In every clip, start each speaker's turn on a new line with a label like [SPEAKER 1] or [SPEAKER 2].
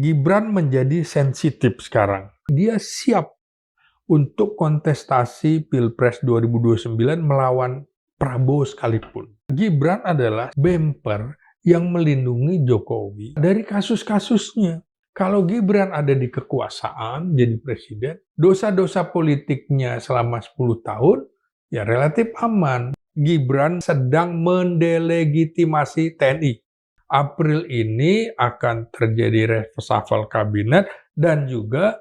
[SPEAKER 1] Gibran menjadi sensitif sekarang. Dia siap untuk kontestasi Pilpres 2029 melawan Prabowo sekalipun. Gibran adalah bemper yang melindungi Jokowi dari kasus-kasusnya. Kalau Gibran ada di kekuasaan, jadi presiden, dosa-dosa politiknya selama 10 tahun, ya relatif aman. Gibran sedang mendelegitimasi TNI. April ini akan terjadi reshuffle kabinet dan juga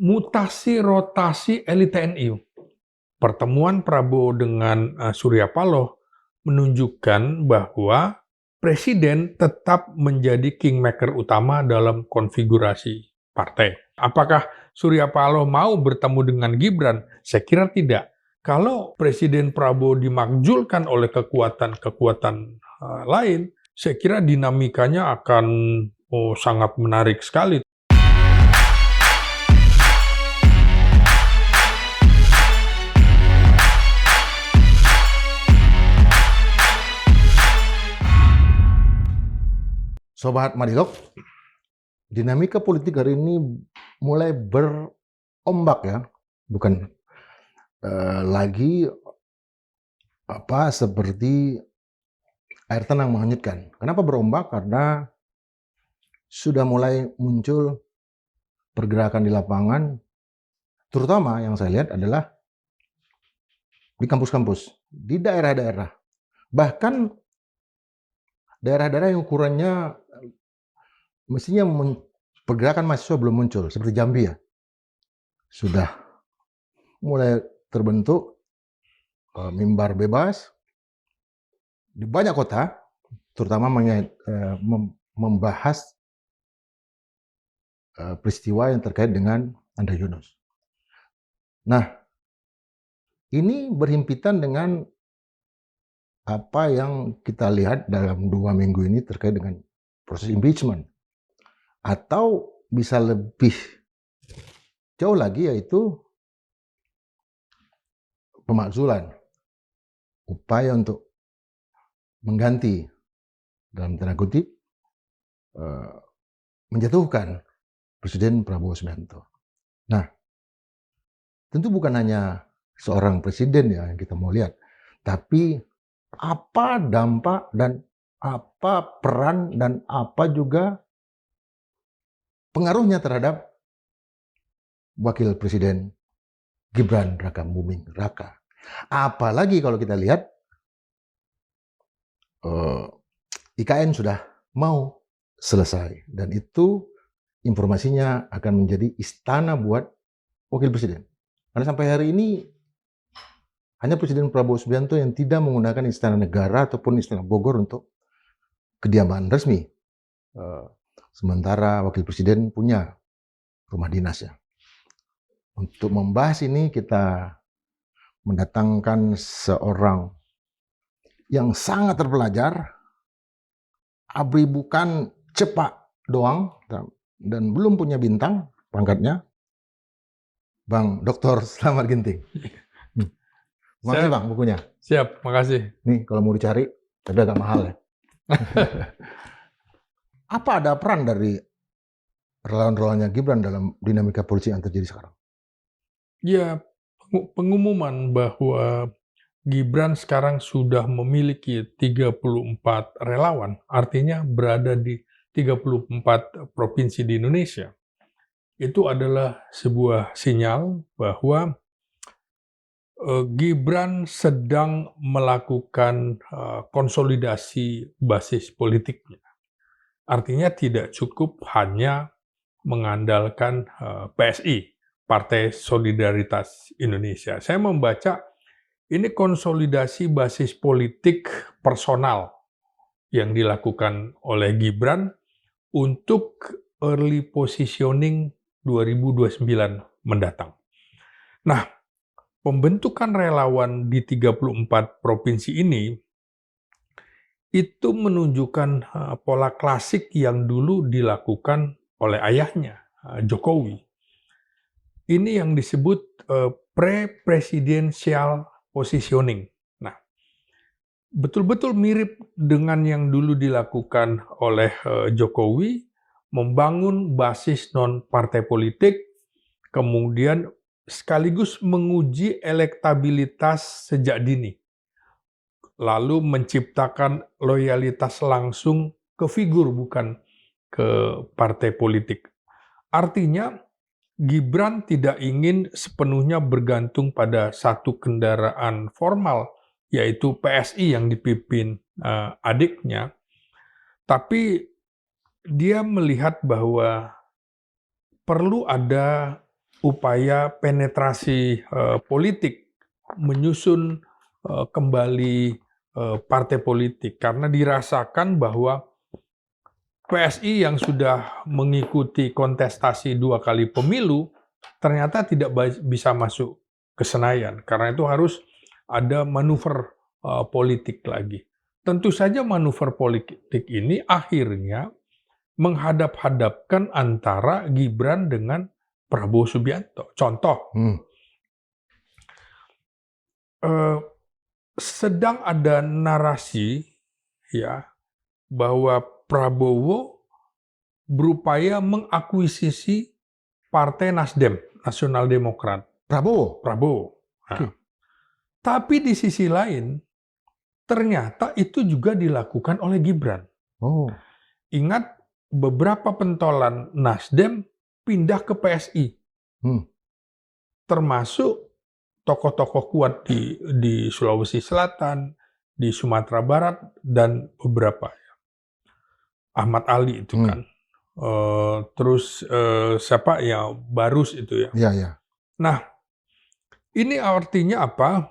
[SPEAKER 1] mutasi rotasi elit TNI. Pertemuan Prabowo dengan Surya Paloh menunjukkan bahwa presiden tetap menjadi kingmaker utama dalam konfigurasi partai. Apakah Surya Paloh mau bertemu dengan Gibran? Saya kira tidak. Kalau Presiden Prabowo dimakzulkan oleh kekuatan-kekuatan lain, saya kira dinamikanya akan sangat menarik sekali.
[SPEAKER 2] Sobat Madilog, dinamika politik hari ini mulai berombak ya, bukan lagi seperti air tenang menghanyutkan. Kenapa berombak? Karena sudah mulai muncul pergerakan di lapangan, terutama yang saya lihat adalah di kampus-kampus, di daerah-daerah, bahkan daerah-daerah yang ukurannya mestinya pergerakan mahasiswa belum muncul, seperti Jambi ya, sudah mulai terbentuk mimbar bebas di banyak kota, terutama membahas peristiwa yang terkait dengan Anda Yunus. Nah, ini berhimpitan dengan apa yang kita lihat dalam 2 minggu ini terkait dengan proses impeachment. Atau bisa lebih jauh lagi, yaitu pemakzulan. Upaya untuk mengganti, dalam tanda kutip, menjatuhkan Presiden Prabowo Subianto. Nah, tentu bukan hanya seorang presiden ya yang kita mau lihat, tapi apa dampak dan apa peran dan apa juga pengaruhnya terhadap Wakil Presiden Gibran Rakabuming Raka. Apalagi kalau kita lihat IKN sudah mau selesai dan itu informasinya akan menjadi istana buat Wakil Presiden. Karena sampai hari ini hanya Presiden Prabowo Subianto yang tidak menggunakan Istana Negara ataupun Istana Bogor untuk kediaman resmi. Sementara Wakil Presiden punya rumah dinasnya. Untuk membahas ini kita mendatangkan seorang yang sangat terpelajar, abri bukan cepak doang, dan belum punya bintang pangkatnya, Bang Dr. Slamet Ginting. Makasih Bang bukunya.
[SPEAKER 1] Siap, makasih.
[SPEAKER 2] Nih kalau mau dicari, tapi agak mahal ya. Apa ada peran dari relawan-relawannya Gibran dalam dinamika politik yang terjadi sekarang?
[SPEAKER 1] Ya, pengumuman bahwa Gibran sekarang sudah memiliki 34 relawan, artinya berada di 34 provinsi di Indonesia. Itu adalah sebuah sinyal bahwa Gibran sedang melakukan konsolidasi basis politiknya. Artinya tidak cukup hanya mengandalkan PSI, Partai Solidaritas Indonesia. Saya membaca ini konsolidasi basis politik personal yang dilakukan oleh Gibran untuk early positioning 2029 mendatang. Nah, pembentukan relawan di 34 provinsi ini itu menunjukkan pola klasik yang dulu dilakukan oleh ayahnya, Jokowi. Ini yang disebut pre-presidential positioning. Nah, betul-betul mirip dengan yang dulu dilakukan oleh Jokowi, membangun basis non-partai politik, kemudian sekaligus menguji elektabilitas sejak dini, lalu menciptakan loyalitas langsung ke figur, bukan ke partai politik. Artinya, Gibran tidak ingin sepenuhnya bergantung pada satu kendaraan formal, yaitu PSI yang dipimpin adiknya, tapi dia melihat bahwa perlu ada upaya penetrasi politik, menyusun kembali partai politik, karena dirasakan bahwa PSI yang sudah mengikuti kontestasi 2 kali pemilu ternyata tidak bisa masuk ke Senayan, karena itu harus ada manuver politik lagi. Tentu saja manuver politik ini akhirnya menghadap-hadapkan antara Gibran dengan Prabowo Subianto. Contoh, sedang ada narasi ya bahwa Prabowo berupaya mengakuisisi Partai Nasdem, Nasional Demokrat. Prabowo. Nah, tapi di sisi lain, ternyata itu juga dilakukan oleh Gibran. Ingat, beberapa pentolan Nasdem pindah ke PSI. Termasuk tokoh-tokoh kuat di Sulawesi Selatan, di Sumatera Barat, dan beberapa. Ahmad Ali itu kan. Terus siapa ya, Barus itu ya. Nah, ini artinya apa?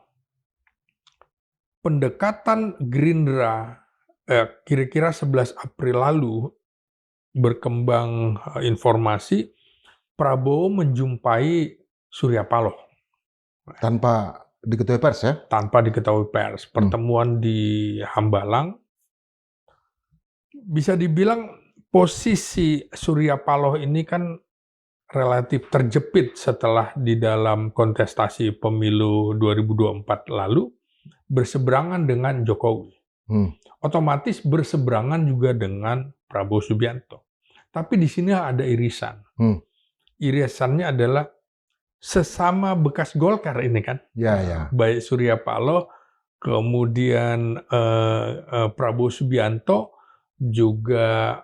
[SPEAKER 1] Pendekatan Gerindra kira-kira 11 April lalu berkembang informasi Prabowo menjumpai Surya Paloh.
[SPEAKER 2] Tanpa diketahui pers ya?
[SPEAKER 1] Tanpa diketahui pers. Pertemuan di Hambalang. Bisa dibilang posisi Surya Paloh ini kan relatif terjepit setelah di dalam kontestasi pemilu 2024 lalu berseberangan dengan Jokowi. Otomatis berseberangan juga dengan Prabowo Subianto. Tapi di sini ada irisan. Irisannya adalah sesama bekas Golkar ini kan. Baik Surya Paloh, kemudian Prabowo Subianto, juga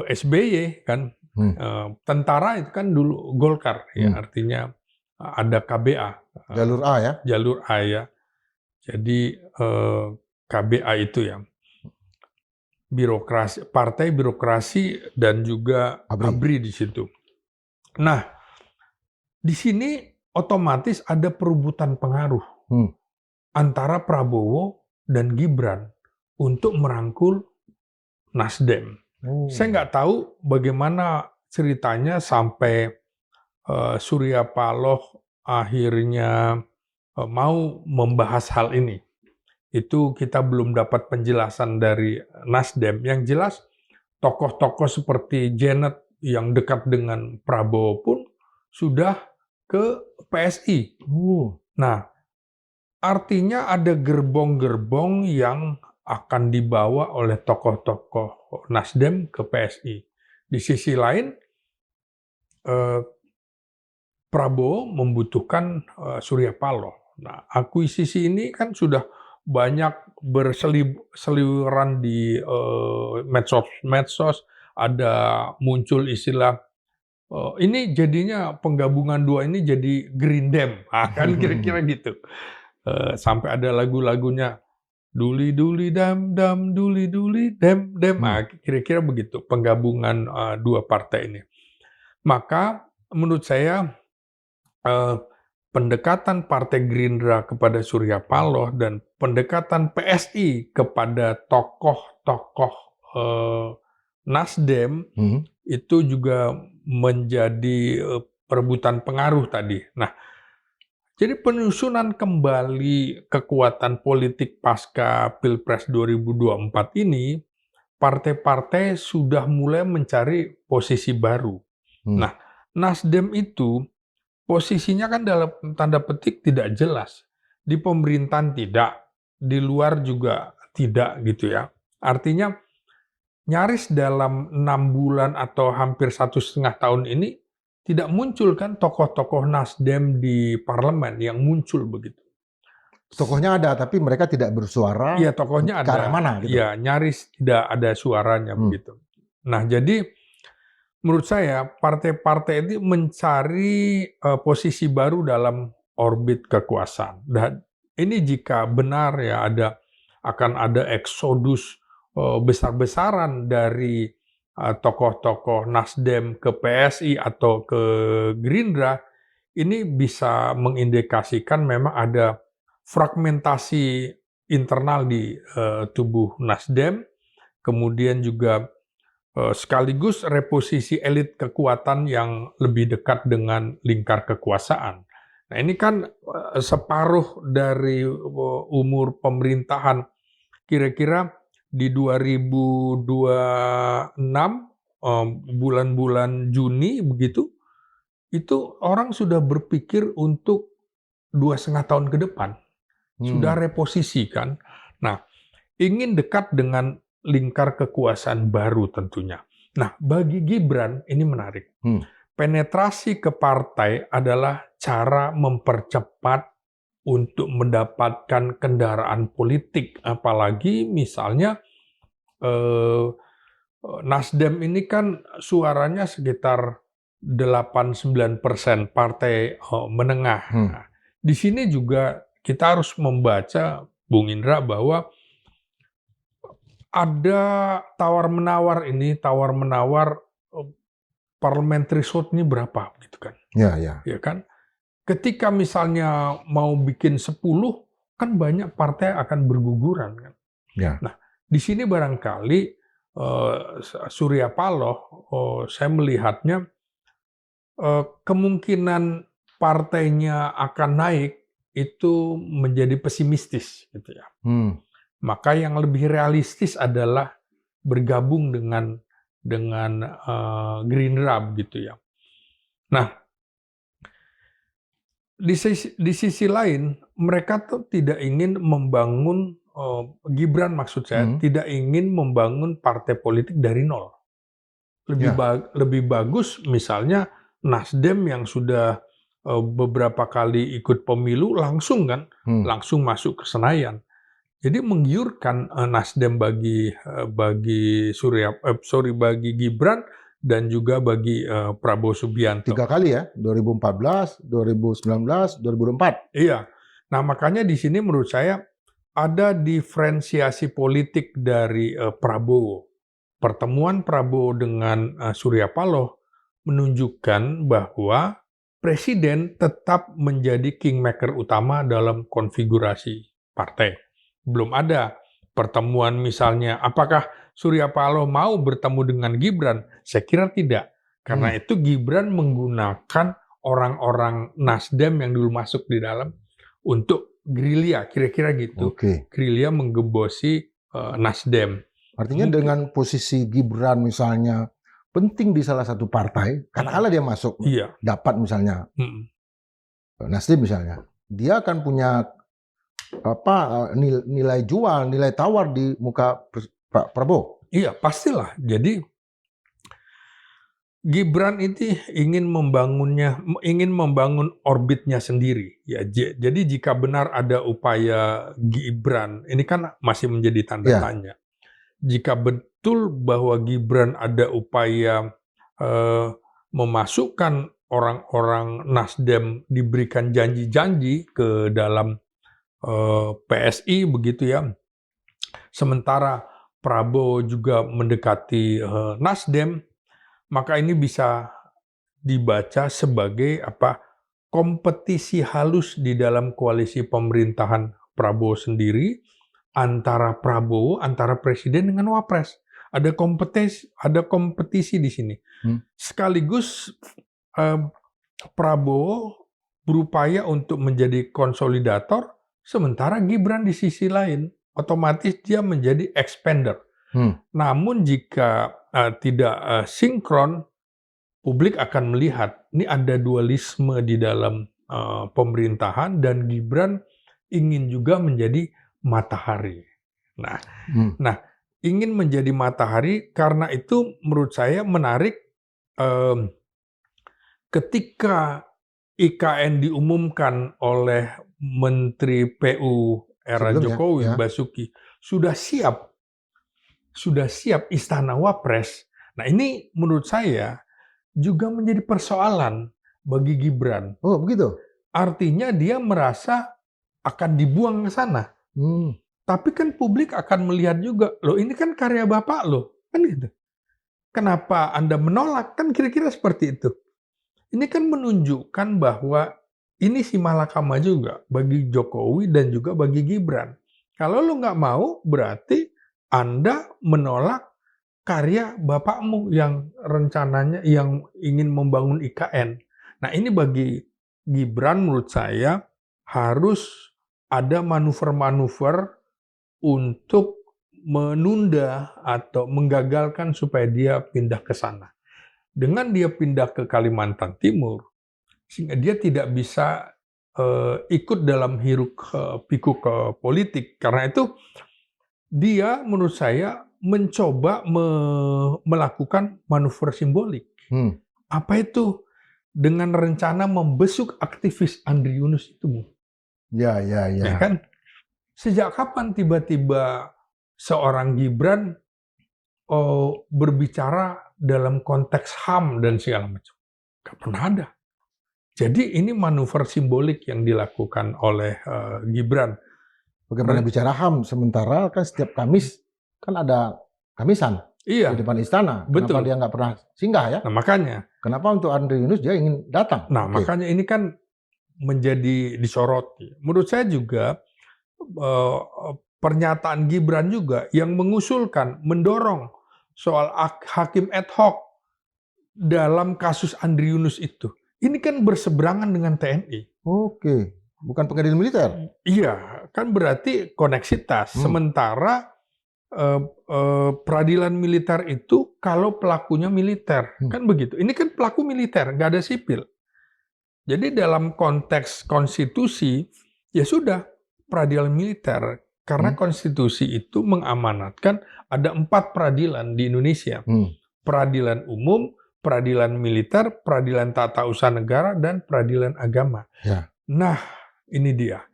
[SPEAKER 1] SBY kan. Tentara itu kan dulu Golkar ya, artinya ada KBA.
[SPEAKER 2] Jalur A ya?
[SPEAKER 1] Jalur A ya. Jadi KBA itu ya. Birokrasi, partai birokrasi dan juga ABRI di situ. Nah, di sini otomatis ada perebutan pengaruh antara Prabowo dan Gibran untuk merangkul Nasdem. Saya nggak tahu bagaimana ceritanya sampai Surya Paloh akhirnya mau membahas hal ini. Itu kita belum dapat penjelasan dari Nasdem. Yang jelas tokoh-tokoh seperti Janet yang dekat dengan Prabowo pun sudah ke PSI. Nah, artinya ada gerbong-gerbong yang akan dibawa oleh tokoh-tokoh Nasdem ke PSI. Di sisi lain, Prabowo membutuhkan Surya Paloh. Nah, akuisisi ini kan sudah banyak berseliweran di medsos, ada muncul istilah ini jadinya penggabungan dua ini jadi Gerindem, kan kira-kira gitu. Sampai ada lagu-lagunya Duli duli dam dam duli duli dem dem, kira-kira begitu penggabungan dua partai ini. Maka menurut saya pendekatan Partai Gerindra kepada Surya Paloh dan pendekatan PSI kepada tokoh-tokoh Nasdem itu juga menjadi perebutan pengaruh tadi. Nah, jadi penyusunan kembali kekuatan politik pasca Pilpres 2024 ini, partai-partai sudah mulai mencari posisi baru. Nah, Nasdem itu posisinya kan dalam tanda petik tidak jelas. Di pemerintahan tidak, di luar juga tidak gitu ya. Artinya nyaris dalam 6 bulan atau hampir 1,5 tahun ini tidak muncul kan tokoh-tokoh Nasdem di parlemen yang muncul begitu.
[SPEAKER 2] Tokohnya ada, tapi mereka tidak bersuara
[SPEAKER 1] Iya, tokohnya
[SPEAKER 2] ke arah
[SPEAKER 1] ada.
[SPEAKER 2] mana gitu.
[SPEAKER 1] Iya, nyaris tidak ada suaranya begitu. Nah, jadi menurut saya partai-partai itu mencari posisi baru dalam orbit kekuasaan. Dan ini jika benar ya akan ada eksodus besar-besaran dari tokoh-tokoh Nasdem ke PSI atau ke Gerindra, ini bisa mengindikasikan memang ada fragmentasi internal di tubuh Nasdem, kemudian juga sekaligus reposisi elit kekuatan yang lebih dekat dengan lingkar kekuasaan. Nah, ini kan separuh dari umur pemerintahan, kira-kira di 2026 bulan-bulan Juni begitu, itu orang sudah berpikir untuk 2,5 tahun ke depan. Sudah reposisi kan. Nah, ingin dekat dengan lingkar kekuasaan baru tentunya. Nah, bagi Gibran ini menarik. Penetrasi ke partai adalah cara mempercepat untuk mendapatkan kendaraan politik. Apalagi misalnya Nasdem ini kan suaranya sekitar 8-9% partai menengah. Nah, di sini juga kita harus membaca, Bung Indra, bahwa ada tawar-menawar parliamentary threshold ini berapa gitu kan. Ya kan? Ketika misalnya mau bikin 10, kan banyak partai akan berguguran kan. Nah, di sini barangkali Surya Paloh, saya melihatnya kemungkinan partainya akan naik itu menjadi pesimistis gitu ya. Maka yang lebih realistis adalah bergabung dengan Gerindra begitu ya. Nah, di sisi lain mereka tuh tidak ingin membangun Gibran, maksud saya tidak ingin membangun partai politik dari nol. Lebih bagus misalnya Nasdem yang sudah beberapa kali ikut pemilu langsung kan, langsung masuk ke Senayan. Jadi menggiurkan Nasdem bagi Gibran dan juga bagi Prabowo Subianto.
[SPEAKER 2] 3 kali ya, 2014, 2019, 2024.
[SPEAKER 1] Iya. Nah, makanya di sini menurut saya ada diferensiasi politik dari Prabowo. Pertemuan Prabowo dengan Surya Paloh menunjukkan bahwa presiden tetap menjadi kingmaker utama dalam konfigurasi partai. Belum ada pertemuan misalnya, apakah Surya Paloh mau bertemu dengan Gibran? Saya kira tidak. Karena itu Gibran menggunakan orang-orang Nasdem yang dulu masuk di dalam untuk gerilya, kira-kira gitu. Gerilya menggebosi Nasdem.
[SPEAKER 2] Artinya dengan posisi Gibran misalnya penting di salah satu partai, katakanlah dia masuk, dapat misalnya Nasdem misalnya, dia akan punya nilai jual, nilai tawar di muka Pak Prabowo.
[SPEAKER 1] Iya, pastilah. Jadi Gibran itu ingin membangun orbitnya sendiri. Ya, jadi jika benar ada upaya Gibran, ini kan masih menjadi tanda tanya. Jika betul bahwa Gibran ada upaya memasukkan orang-orang Nasdem, diberikan janji-janji ke dalam PSI begitu ya. Sementara Prabowo juga mendekati Nasdem, maka ini bisa dibaca sebagai kompetisi halus di dalam koalisi pemerintahan Prabowo sendiri antara presiden dengan wapres. Ada kompetisi di sini. Sekaligus Prabowo berupaya untuk menjadi konsolidator, sementara Gibran di sisi lain otomatis dia menjadi expander. Namun jika tidak sinkron, publik akan melihat ini ada dualisme di dalam pemerintahan dan Gibran ingin juga menjadi matahari. Nah, ingin menjadi matahari, karena itu menurut saya menarik ketika IKN diumumkan oleh Menteri PU era
[SPEAKER 2] Sebelumnya,
[SPEAKER 1] Jokowi,
[SPEAKER 2] ya.
[SPEAKER 1] Basuki, sudah siap Istana Wapres. Nah, ini menurut saya juga menjadi persoalan bagi Gibran.
[SPEAKER 2] Oh, begitu?
[SPEAKER 1] Artinya dia merasa akan dibuang ke sana.
[SPEAKER 2] Hmm.
[SPEAKER 1] Tapi kan publik akan melihat juga, loh ini kan karya Bapak loh, kan gitu. Kenapa Anda menolak? Kan kira-kira seperti itu. Ini kan menunjukkan bahwa ini si malakama juga bagi Jokowi dan juga bagi Gibran. Kalau lo nggak mau, berarti Anda menolak karya bapakmu yang rencananya yang ingin membangun IKN. Nah, ini bagi Gibran menurut saya harus ada manuver-manuver untuk menunda atau menggagalkan supaya dia pindah ke sana. Dengan dia pindah ke Kalimantan Timur, sehingga dia tidak bisa ikut dalam hiruk-pikuk politik. Karena itu dia menurut saya mencoba melakukan manuver simbolik.
[SPEAKER 2] Hmm.
[SPEAKER 1] Apa itu? Dengan rencana membesuk aktivis Andri Yunus itu, Bu.
[SPEAKER 2] Ya, ya,
[SPEAKER 1] Ya
[SPEAKER 2] ya.
[SPEAKER 1] kan? Sejak kapan tiba-tiba seorang Gibran berbicara dalam konteks HAM dan segala macam? Nggak pernah ada. Jadi ini manuver simbolik yang dilakukan oleh Gibran.
[SPEAKER 2] Bagaimana bicara HAM, sementara kan setiap Kamis kan ada Kamisan di
[SPEAKER 1] Iya,
[SPEAKER 2] depan istana. Kenapa
[SPEAKER 1] betul.
[SPEAKER 2] dia nggak pernah singgah ya?
[SPEAKER 1] Nah, makanya.
[SPEAKER 2] Kenapa untuk Andri Yunus dia ingin datang?
[SPEAKER 1] Nah,
[SPEAKER 2] Oke.
[SPEAKER 1] makanya ini kan menjadi disoroti. Menurut saya juga pernyataan Gibran juga yang mengusulkan, mendorong soal hakim ad hoc dalam kasus Andri Yunus itu. Ini kan berseberangan dengan TNI.
[SPEAKER 2] Oke, bukan pengadilan militer.
[SPEAKER 1] Iya, kan berarti koneksitas.
[SPEAKER 2] Hmm.
[SPEAKER 1] Sementara peradilan militer itu kalau pelakunya militer, kan begitu. Ini kan pelaku militer, nggak ada sipil. Jadi dalam konteks konstitusi, ya sudah peradilan militer. Karena konstitusi itu mengamanatkan ada 4 peradilan di Indonesia. Peradilan umum, peradilan militer, peradilan tata usaha negara, dan peradilan agama.
[SPEAKER 2] Ya.
[SPEAKER 1] Nah, ini dia.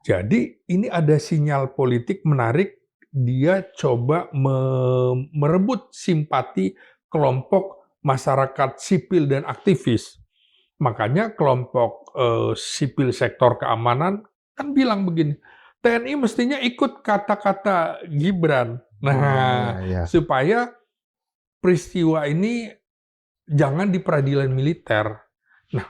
[SPEAKER 1] Jadi ini ada sinyal politik menarik, dia coba merebut simpati kelompok masyarakat sipil dan aktivis. Makanya kelompok sipil sektor keamanan kan bilang begini, TNI mestinya ikut kata-kata Gibran. Nah,
[SPEAKER 2] ya.
[SPEAKER 1] supaya peristiwa ini jangan di peradilan militer. Nah,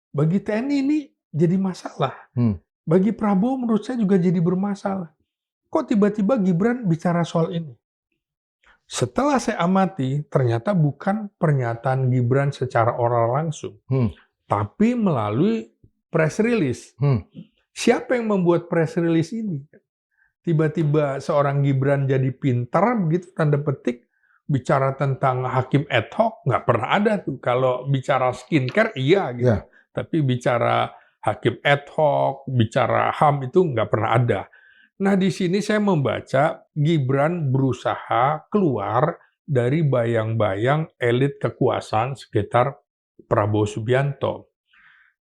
[SPEAKER 1] bagi TNI ini jadi masalah. Bagi Prabowo menurut saya juga jadi bermasalah. Kok tiba-tiba Gibran bicara soal ini? Setelah saya amati, ternyata bukan pernyataan Gibran secara oral langsung, tapi melalui press release. Siapa yang membuat press release ini? Tiba-tiba seorang Gibran jadi pintar, begitu tanda petik, bicara tentang hakim ad hoc, nggak pernah ada tuh. Kalau bicara skincare, iya gitu.
[SPEAKER 2] Ya.
[SPEAKER 1] Tapi bicara hakim ad hoc, bicara HAM itu nggak pernah ada. Nah, di sini saya membaca Gibran berusaha keluar dari bayang-bayang elit kekuasaan sekitar Prabowo Subianto.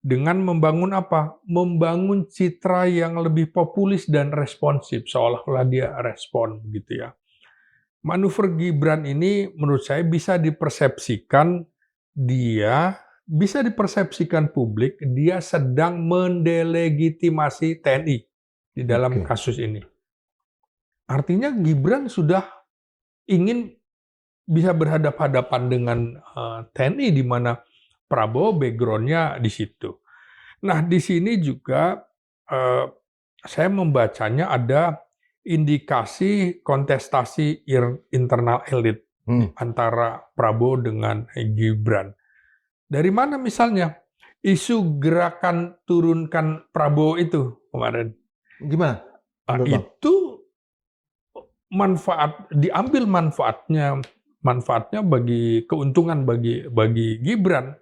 [SPEAKER 1] Dengan membangun apa? Membangun citra yang lebih populis dan responsif, seolah-olah dia respon gitu ya. Manuver Gibran ini menurut saya bisa dipersepsikan publik, dia sedang mendelegitimasi TNI di dalam kasus ini. Artinya Gibran sudah ingin bisa berhadapan-hadapan dengan TNI, di mana Prabowo background-nya di situ. Nah, di sini juga saya membacanya ada indikasi kontestasi internal elit antara Prabowo dengan Gibran. Dari mana misalnya? Isu gerakan turunkan Prabowo itu kemarin.
[SPEAKER 2] Gimana?
[SPEAKER 1] Itu diambil manfaatnya bagi keuntungan bagi Gibran.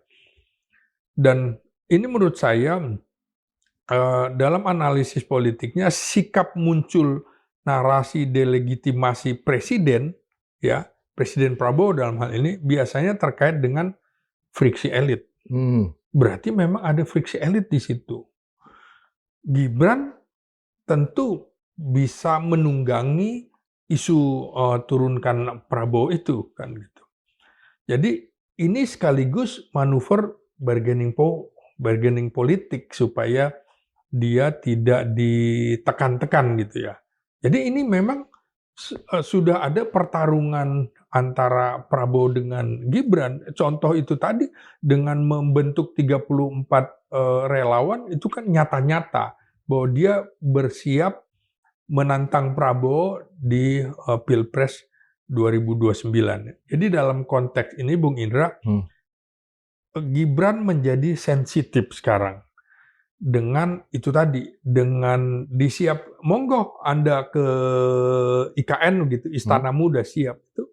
[SPEAKER 1] Dan ini menurut saya dalam analisis politiknya sikap muncul narasi delegitimasi presiden, ya, Presiden Prabowo dalam hal ini biasanya terkait dengan friksi elit. Berarti memang ada friksi elit di situ. Gibran tentu bisa menunggangi isu turunkan Prabowo itu kan gitu. Jadi ini sekaligus manuver bargaining politik supaya dia tidak ditekan-tekan gitu ya. Jadi ini memang sudah ada pertarungan antara Prabowo dengan Gibran. Contoh itu tadi dengan membentuk 34 relawan itu kan nyata-nyata bahwa dia bersiap menantang Prabowo di Pilpres 2029. Jadi dalam konteks ini Bung Indra, Gibran menjadi sensitif sekarang dengan itu tadi, dengan monggo Anda ke IKN gitu, Istana Muda siap, itu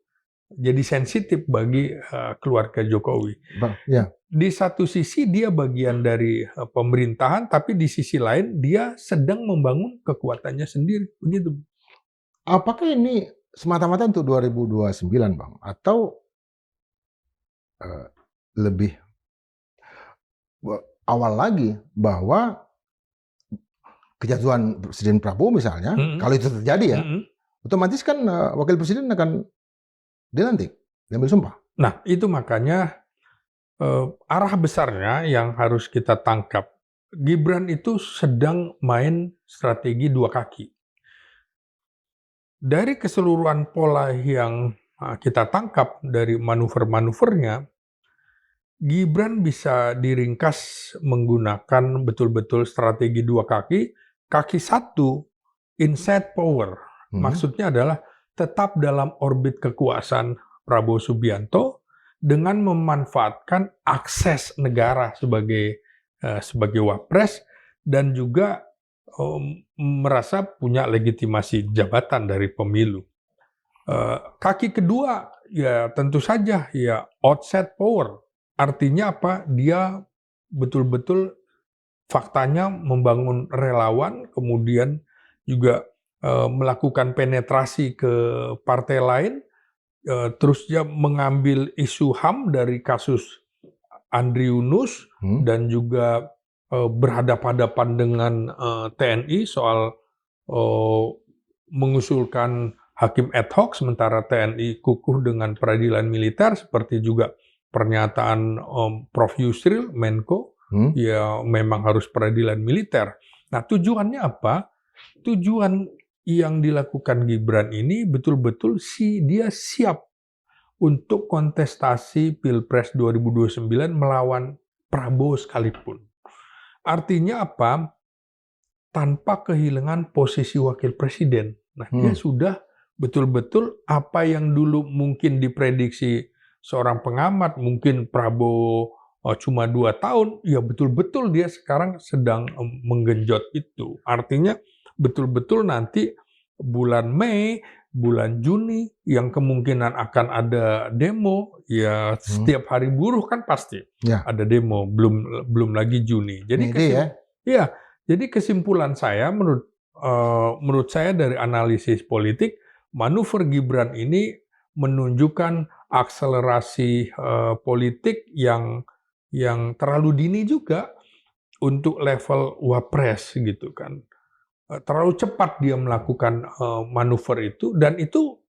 [SPEAKER 1] jadi sensitif bagi keluarga Jokowi.
[SPEAKER 2] Ya.
[SPEAKER 1] Di satu sisi dia bagian dari pemerintahan, tapi di sisi lain dia sedang membangun kekuatannya sendiri, begitu.
[SPEAKER 2] Apakah ini semata-mata untuk 2029, Bang? Atau lebih awal lagi bahwa kejatuhan Presiden Prabowo misalnya, kalau itu terjadi ya, otomatis kan Wakil Presiden akan dilantik, diambil sumpah.
[SPEAKER 1] Nah, itu makanya arah besarnya yang harus kita tangkap. Gibran itu sedang main strategi dua kaki. Dari keseluruhan pola yang kita tangkap dari manuver-manuvernya, Gibran bisa diringkas menggunakan betul-betul strategi dua kaki. Kaki satu, inside power. Maksudnya adalah tetap dalam orbit kekuasaan Prabowo Subianto dengan memanfaatkan akses negara sebagai wapres dan juga merasa punya legitimasi jabatan dari pemilu. Kaki kedua ya tentu saja ya outside power. Artinya apa? Dia betul-betul faktanya membangun relawan, kemudian juga melakukan penetrasi ke partai lain, terus dia mengambil isu HAM dari kasus Andri Yunus dan juga berhadapan-hadapan dengan TNI soal mengusulkan hakim ad hoc sementara TNI kukuh dengan peradilan militer, seperti juga pernyataan Prof. Yusril Menko, ya memang harus peradilan militer. Nah, tujuannya apa? Tujuan yang dilakukan Gibran ini betul-betul dia siap untuk kontestasi Pilpres 2029 melawan Prabowo sekalipun. Artinya apa? Tanpa kehilangan posisi wakil presiden. Nah, dia sudah betul-betul apa yang dulu mungkin diprediksi seorang pengamat, mungkin Prabowo cuma 2 tahun, ya betul-betul dia sekarang sedang menggenjot itu. Artinya betul-betul nanti bulan Mei, bulan Juni yang kemungkinan akan ada demo, ya setiap hari buruh kan pasti ada demo, belum lagi Juni. Jadi jadi kesimpulan saya menurut saya dari analisis politik, manuver Gibran ini menunjukkan akselerasi politik yang terlalu dini juga untuk level wapres gitu kan. Terlalu cepat dia melakukan manuver itu, dan itu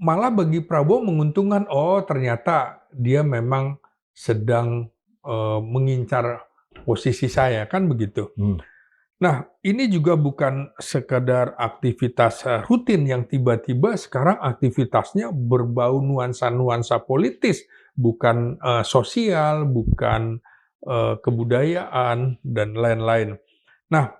[SPEAKER 1] malah bagi Prabowo menguntungkan. Oh, ternyata dia memang sedang mengincar posisi saya, kan begitu. Nah, ini juga bukan sekadar aktivitas rutin yang tiba-tiba sekarang aktivitasnya berbau nuansa-nuansa politis, bukan sosial, bukan kebudayaan, dan lain-lain. Nah,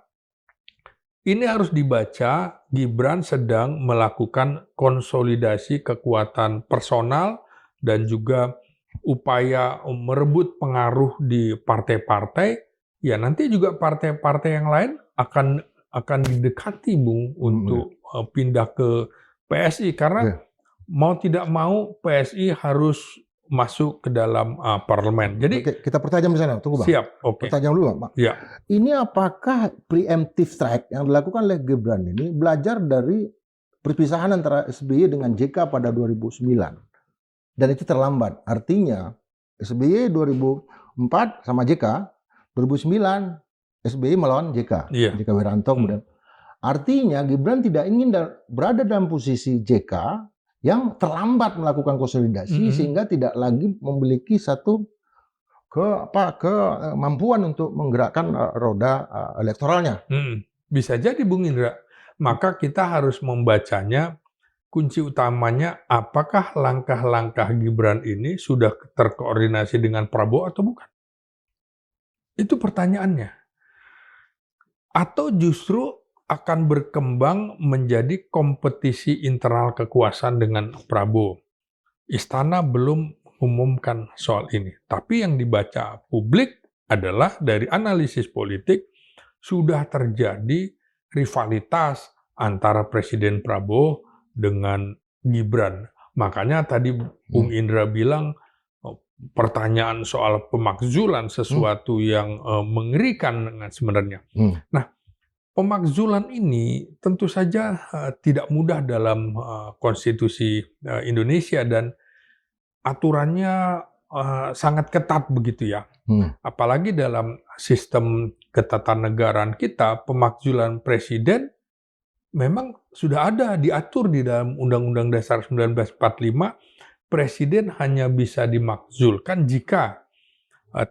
[SPEAKER 1] ini harus dibaca, Gibran sedang melakukan konsolidasi kekuatan personal dan juga upaya merebut pengaruh di partai-partai. Ya, nanti juga partai-partai yang lain akan didekati, Bung, untuk pindah ke PSI, karena mau tidak mau PSI harus masuk ke dalam parlemen. Jadi
[SPEAKER 2] Oke, kita pertajam di sana. Tunggu, Bang.
[SPEAKER 1] siap, oke.
[SPEAKER 2] Pertajam dulu, Bang.
[SPEAKER 1] Ya.
[SPEAKER 2] Ini apakah preemptive strike yang dilakukan oleh Gibran ini belajar dari perpisahan antara SBY dengan JK pada 2009? Dan itu terlambat. Artinya SBY 2004 sama JK, 2009 SBY melawan JK.
[SPEAKER 1] Iya.
[SPEAKER 2] JK Wiranto kemudian. Artinya Gibran tidak ingin berada dalam posisi JK yang terlambat melakukan konsolidasi sehingga tidak lagi memiliki satu kemampuan untuk menggerakkan roda elektoralnya.
[SPEAKER 1] Bisa jadi Bung Indra. Maka kita harus membacanya, kunci utamanya apakah langkah-langkah Gibran ini sudah terkoordinasi dengan Prabowo atau bukan? Itu pertanyaannya. Atau justru akan berkembang menjadi kompetisi internal kekuasaan dengan Prabowo. Istana belum mengumumkan soal ini. Tapi yang dibaca publik adalah dari analisis politik sudah terjadi rivalitas antara Presiden Prabowo dengan Gibran. Makanya tadi Bung Indra bilang pertanyaan soal pemakzulan sesuatu yang mengerikan sebenarnya. Nah, pemakzulan ini tentu saja tidak mudah dalam konstitusi Indonesia dan aturannya sangat ketat begitu ya. Apalagi dalam sistem ketatanegaraan kita, pemakzulan presiden memang sudah ada diatur di dalam Undang-Undang Dasar 1945. Presiden hanya bisa dimakzulkan jika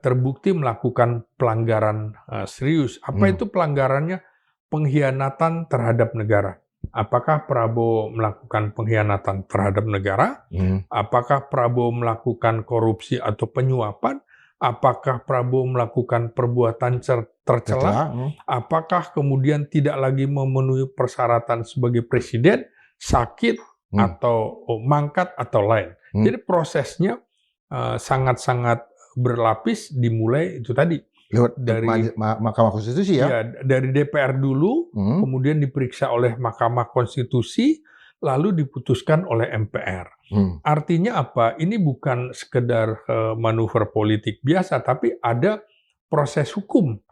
[SPEAKER 1] terbukti melakukan pelanggaran serius. Apa itu pelanggarannya? Pengkhianatan terhadap negara. Apakah Prabowo melakukan pengkhianatan terhadap negara? Apakah Prabowo melakukan korupsi atau penyuapan? Apakah Prabowo melakukan perbuatan tercela? Apakah kemudian tidak lagi memenuhi persyaratan sebagai presiden, sakit, atau mangkat, atau lain? Jadi prosesnya sangat-sangat berlapis, dimulai itu tadi.
[SPEAKER 2] Dari Mahkamah Konstitusi ya?
[SPEAKER 1] Ya, dari DPR dulu, kemudian diperiksa oleh Mahkamah Konstitusi, lalu diputuskan oleh MPR. Artinya apa? Ini bukan sekedar manuver politik biasa, tapi ada proses hukum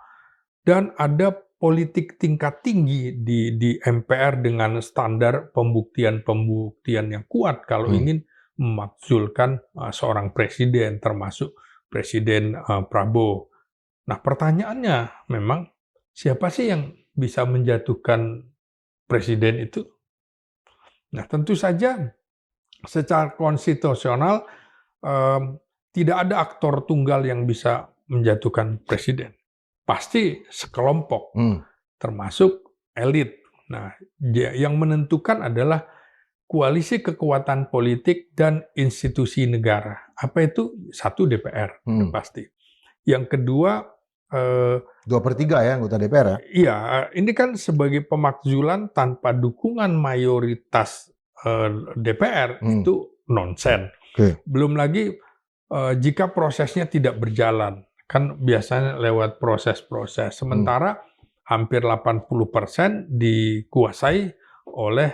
[SPEAKER 1] dan ada politik tingkat tinggi di MPR dengan standar pembuktian yang kuat kalau ingin memakzulkan seorang presiden, termasuk Presiden Prabowo. Nah, pertanyaannya memang siapa sih yang bisa menjatuhkan presiden itu? Nah, tentu saja secara konstitusional tidak ada aktor tunggal yang bisa menjatuhkan presiden. Pasti sekelompok, termasuk elit. Nah, yang menentukan adalah koalisi kekuatan politik dan institusi negara. Apa itu? Satu, DPR, pasti. Yang kedua,
[SPEAKER 2] 2/3 ya anggota DPR ya?
[SPEAKER 1] Iya, ini kan sebagai pemakzulan tanpa dukungan mayoritas DPR itu nonsen. Belum lagi jika prosesnya tidak berjalan, kan biasanya lewat proses-proses. Sementara hampir 80% dikuasai oleh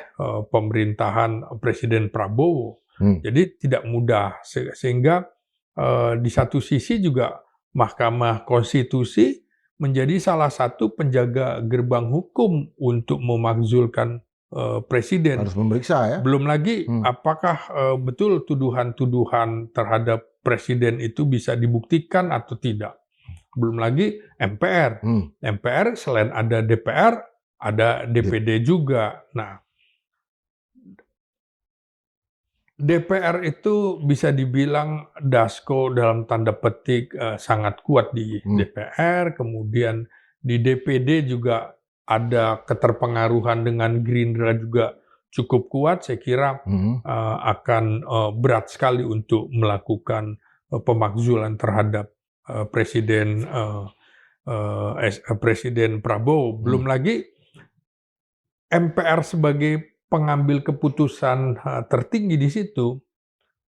[SPEAKER 1] pemerintahan Presiden Prabowo. Jadi tidak mudah, sehingga di satu sisi juga Mahkamah Konstitusi menjadi salah satu penjaga gerbang hukum untuk memakzulkan presiden.
[SPEAKER 2] Harus memeriksa ya.
[SPEAKER 1] Belum lagi apakah betul tuduhan-tuduhan terhadap presiden itu bisa dibuktikan atau tidak. Belum lagi MPR. MPR selain ada DPR, ada DPD juga. Nah, DPR itu bisa dibilang dasko dalam tanda petik sangat kuat di DPR, kemudian di DPD juga ada keterpengaruhan dengan Gerindra juga cukup kuat. Saya kira akan berat sekali untuk melakukan pemakzulan terhadap Presiden Prabowo. Belum lagi MPR sebagai pengambil keputusan tertinggi di situ,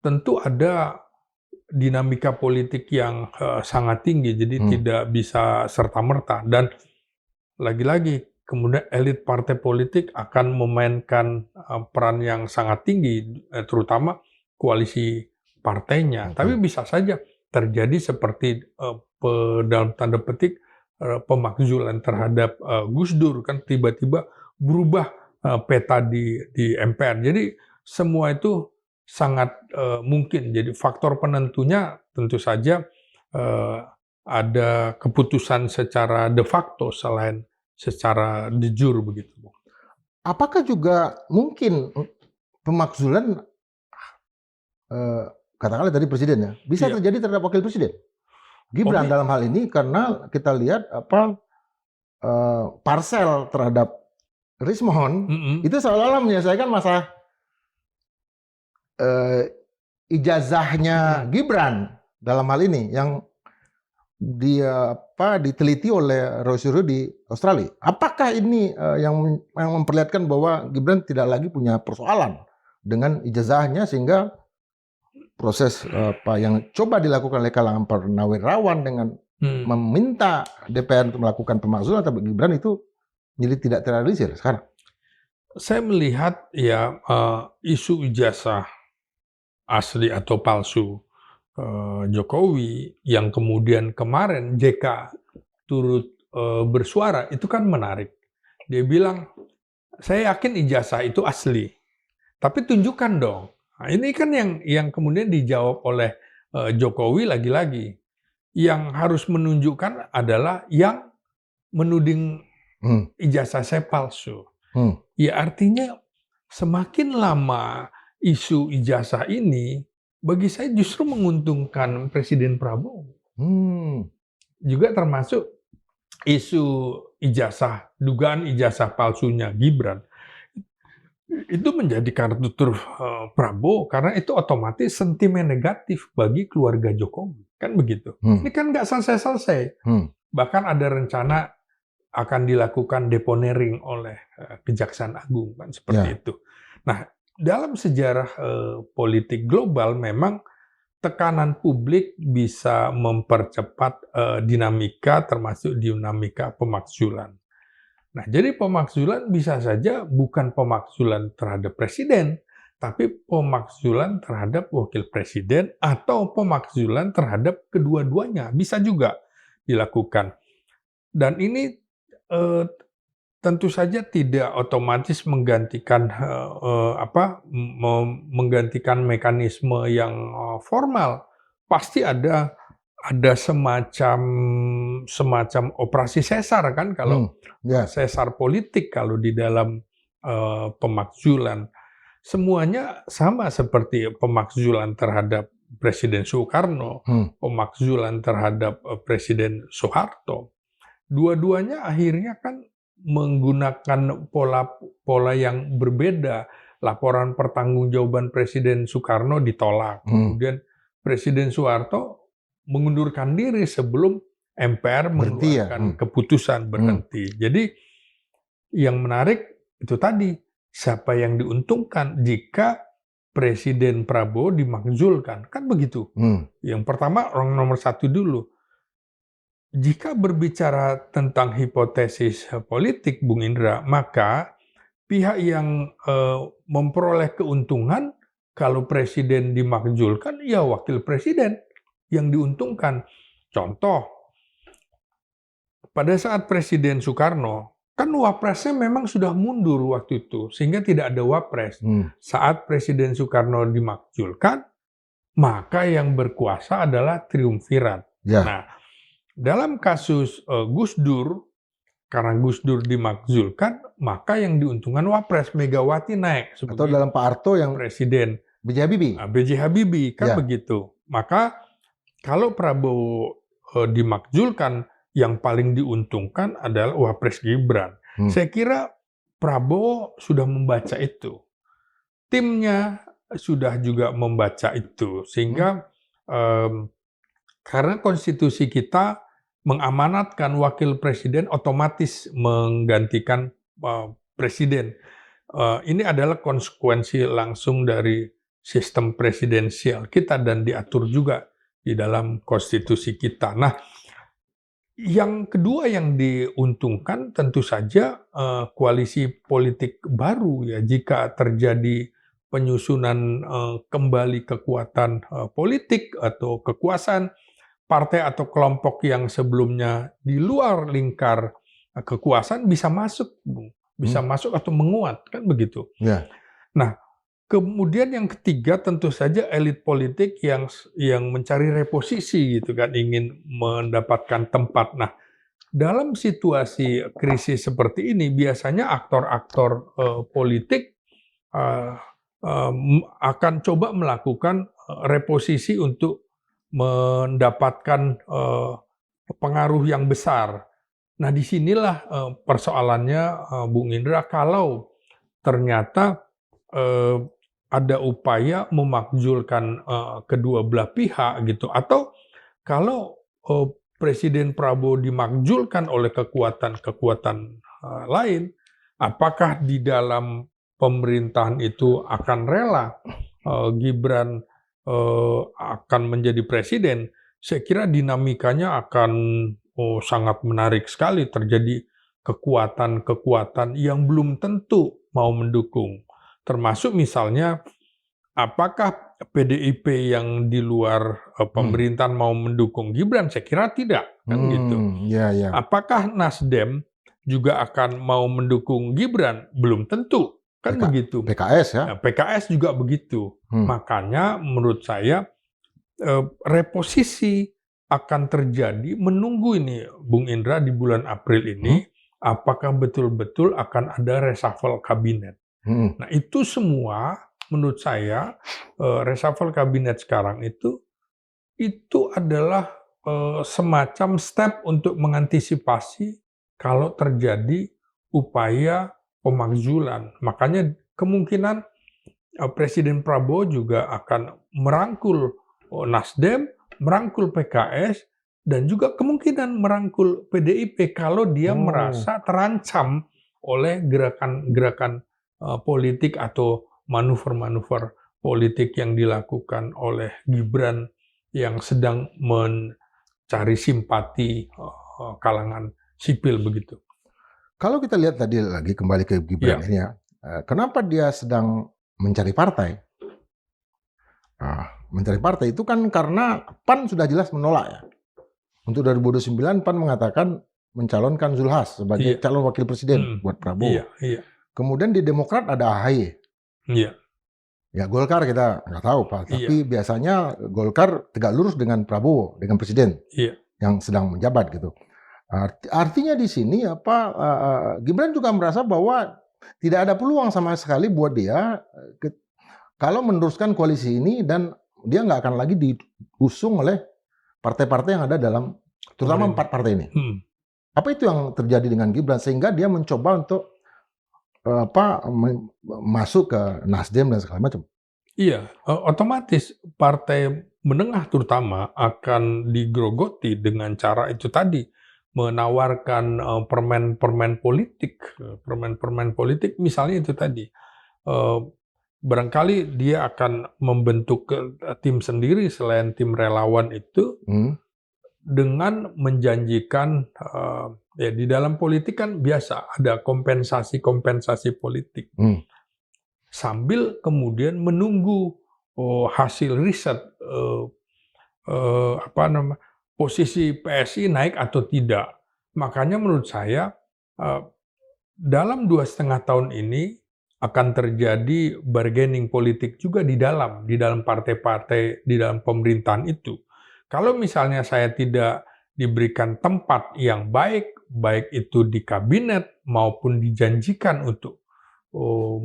[SPEAKER 1] tentu ada dinamika politik yang sangat tinggi, jadi tidak bisa serta-merta. Dan lagi-lagi, kemudian elit partai politik akan memainkan peran yang sangat tinggi, terutama koalisi partainya.
[SPEAKER 2] Oke.
[SPEAKER 1] Tapi bisa saja terjadi seperti dalam tanda petik pemakzulan terhadap Gus Dur, kan tiba-tiba berubah peta di MPR. Jadi semua itu sangat mungkin. Jadi faktor penentunya tentu saja ada keputusan secara de facto selain secara de jure begitu.
[SPEAKER 2] Apakah juga mungkin pemakzulan, katakanlah dari presiden ya, bisa
[SPEAKER 1] Iya.
[SPEAKER 2] terjadi terhadap wakil presiden? Gibran
[SPEAKER 1] Oke.
[SPEAKER 2] dalam hal ini karena kita lihat parsel terhadap Rismon
[SPEAKER 1] Mhm.
[SPEAKER 2] itu seolah-olah menyelesaikan masalah ijazahnya
[SPEAKER 1] Mhm.
[SPEAKER 2] Gibran dalam hal ini yang diteliti oleh Rosyuro di Australia. Apakah ini yang memperlihatkan bahwa Gibran tidak lagi punya persoalan dengan ijazahnya sehingga proses yang coba dilakukan oleh kalangan purnawirawan dengan meminta DPR untuk melakukan pemakzulan terhadap Gibran itu jadi tidak terrealisir sekarang?
[SPEAKER 1] Saya melihat ya isu ijazah asli atau palsu Jokowi yang kemudian kemarin JK turut bersuara itu kan menarik. Dia bilang, saya yakin ijazah itu asli, tapi tunjukkan dong. Nah, ini kan yang kemudian dijawab oleh Jokowi lagi-lagi. Yang harus menunjukkan adalah yang menuding ijazah saya palsu. Ya artinya semakin lama isu ijazah ini bagi saya justru menguntungkan Presiden Prabowo. Juga termasuk isu ijazah, dugaan ijazah palsunya Gibran. Itu menjadi kartu truf Prabowo karena itu otomatis sentimen negatif bagi keluarga Jokowi. Kan begitu. Ini kan nggak selesai-selesai. Bahkan ada rencana akan dilakukan deponering oleh Kejaksaan Agung, kan seperti itu. Nah, dalam sejarah politik global memang tekanan publik bisa mempercepat dinamika, termasuk dinamika pemakzulan. Nah, jadi pemakzulan bisa saja bukan pemakzulan terhadap presiden, tapi pemakzulan terhadap wakil presiden atau pemakzulan terhadap kedua-duanya. Bisa juga dilakukan. Dan ini tentu saja tidak otomatis menggantikan menggantikan mekanisme yang formal. Pasti ada semacam operasi sesar kan kalau sesar politik kalau di dalam pemakzulan. Semuanya sama seperti pemakzulan terhadap Presiden Soekarno, pemakzulan terhadap Presiden Soeharto. Dua-duanya akhirnya kan menggunakan pola yang berbeda. Laporan pertanggungjawaban Presiden Soekarno ditolak. Kemudian Presiden Soeharto mengundurkan diri sebelum MPR mengeluarkan keputusan berhenti. Jadi yang menarik itu tadi, siapa yang diuntungkan jika Presiden Prabowo dimakzulkan. Kan begitu. Yang pertama orang nomor satu dulu. Jika berbicara tentang hipotesis politik, Bung Indra, maka pihak yang memperoleh keuntungan kalau presiden dimakzulkan, ya wakil presiden yang diuntungkan. Contoh, pada saat Presiden Soekarno, kan wapresnya memang sudah mundur waktu itu, sehingga tidak ada wapres. Saat Presiden Soekarno dimakzulkan, maka yang berkuasa adalah triumvirat. Nah, dalam kasus Gus Dur, karena Gus Dur dimakzulkan, maka yang diuntungkan wapres, Megawati naik sebagai
[SPEAKER 2] atau dalam Pak Harto yang
[SPEAKER 1] presiden.
[SPEAKER 2] B.J. Habibie.
[SPEAKER 1] B.J. Habibie, kan begitu. Maka kalau Prabowo dimakzulkan, yang paling diuntungkan adalah wapres Gibran. Saya kira Prabowo sudah membaca itu. Timnya sudah juga membaca itu. Sehingga karena konstitusi kita mengamanatkan wakil presiden otomatis menggantikan presiden. Ini adalah konsekuensi langsung dari sistem presidensial kita dan diatur juga di dalam konstitusi kita. Nah, yang kedua yang diuntungkan tentu saja koalisi politik baru ya. Jika terjadi penyusunan kembali kekuatan politik atau kekuasaan partai atau kelompok yang sebelumnya di luar lingkar kekuasaan bisa masuk, Bung. Bisa masuk atau menguat, kan begitu.
[SPEAKER 2] Ya.
[SPEAKER 1] Nah, kemudian yang ketiga tentu saja elit politik yang mencari reposisi gitu kan, ingin mendapatkan tempat. Nah, dalam situasi krisis seperti ini biasanya aktor-aktor politik akan coba melakukan reposisi untuk mendapatkan pengaruh yang besar. Nah, disinilah persoalannya, Bung Indra, kalau ternyata ada upaya memakzulkan kedua belah pihak gitu, atau kalau Presiden Prabowo dimakzulkan oleh kekuatan-kekuatan lain, apakah di dalam pemerintahan itu akan rela Gibran akan menjadi presiden? Saya kira dinamikanya akan sangat menarik sekali, terjadi kekuatan-kekuatan yang belum tentu mau mendukung. Termasuk misalnya, apakah PDIP yang di luar pemerintahan mau mendukung Gibran? Saya kira tidak, kan gitu.
[SPEAKER 2] Ya.
[SPEAKER 1] Apakah Nasdem juga akan mau mendukung Gibran? Belum tentu, kan begitu.
[SPEAKER 2] PKS ya?
[SPEAKER 1] Nah, PKS juga begitu. Makanya menurut saya reposisi akan terjadi, menunggu ini Bung Indra di bulan April ini, apakah betul-betul akan ada reshuffle kabinet. Nah, itu semua menurut saya reshuffle kabinet sekarang itu adalah semacam step untuk mengantisipasi kalau terjadi upaya pemakzulan. Makanya kemungkinan Presiden Prabowo juga akan merangkul Nasdem, merangkul PKS, dan juga kemungkinan merangkul PDIP kalau dia merasa terancam oleh gerakan-gerakan politik atau manuver-manuver politik yang dilakukan oleh Gibran yang sedang mencari simpati kalangan sipil begitu.
[SPEAKER 2] Kalau kita lihat tadi lagi kembali ke Gibran ini ya, kenapa dia sedang mencari partai? Mencari partai itu kan karena PAN sudah jelas menolak ya. Untuk 2029 PAN mengatakan mencalonkan Zulhas sebagai calon wakil presiden buat Prabowo. Kemudian di Demokrat ada AHY. Ya Golkar kita nggak tahu Pak, tapi biasanya Golkar tegak lurus dengan Prabowo, dengan presiden yang sedang menjabat gitu. Artinya di sini Gibran juga merasa bahwa tidak ada peluang sama sekali buat dia kalau meneruskan koalisi ini, dan dia nggak akan lagi diusung oleh partai-partai yang ada dalam, terutama 4 partai ini. Apa itu yang terjadi dengan Gibran sehingga dia mencoba untuk masuk ke Nasdem dan segala macam?
[SPEAKER 1] Iya, otomatis partai menengah terutama akan digrogoti dengan cara itu tadi, menawarkan permen-permen politik, misalnya itu tadi. Barangkali dia akan membentuk tim sendiri selain tim relawan itu, dengan menjanjikan, ya di dalam politik kan biasa ada kompensasi politik. Sambil kemudian menunggu hasil riset posisi PSI naik atau tidak. Makanya menurut saya dalam 2,5 tahun ini akan terjadi bargaining politik juga di dalam partai-partai di dalam pemerintahan itu. Kalau misalnya saya tidak diberikan tempat yang baik itu di kabinet maupun dijanjikan untuk